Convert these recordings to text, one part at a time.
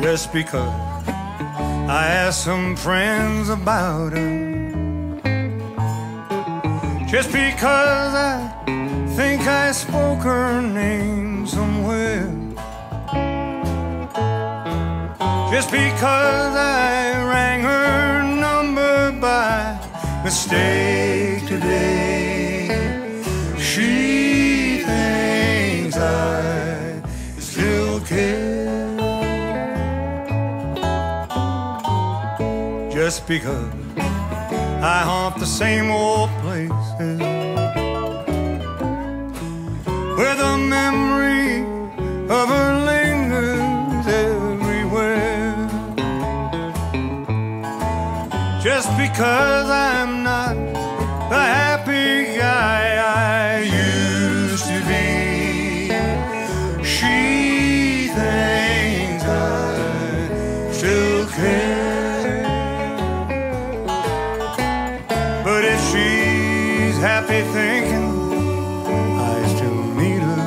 just because I asked some friends about her, just because I think I spoke her name somewhere, just because I rang her number by mistake today. She thinks I still care, just because I haunt the same old places where the memory of her lingers everywhere, just because I'm not the happy guy I used to be. She thinks I still care, but if she's happy thinking I still need her,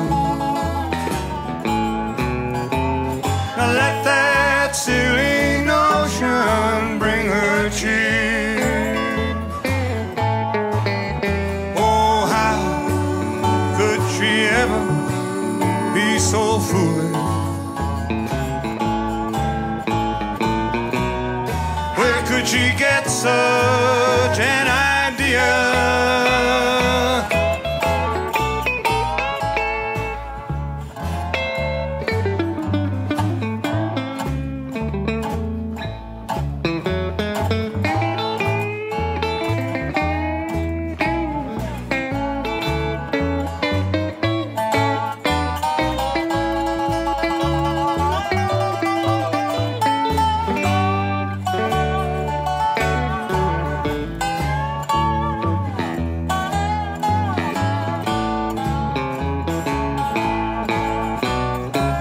now let that silly notion bring her cheer. Oh, how could she ever be so foolish? Where could she get such an idea?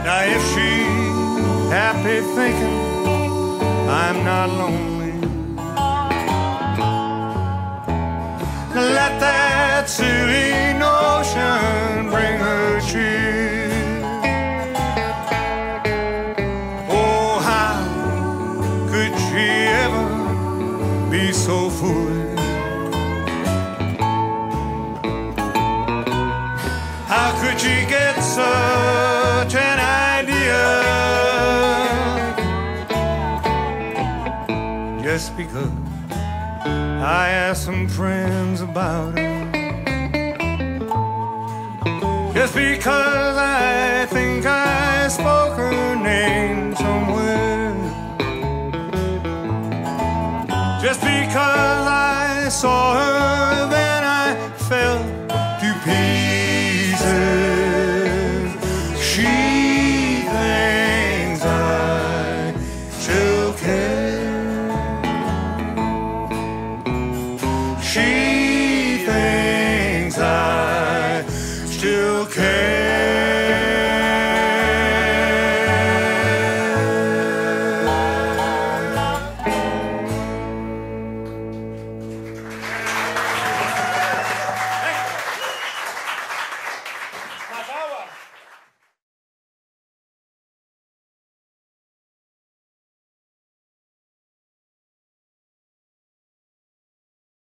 Now if she's happy thinking I'm not lonely, let that silly notion bring her cheer. Oh, how could she ever be so foolish? How could she get such an idea? Just because I asked some friends about her, just because I think I spoke her name somewhere, just because I saw her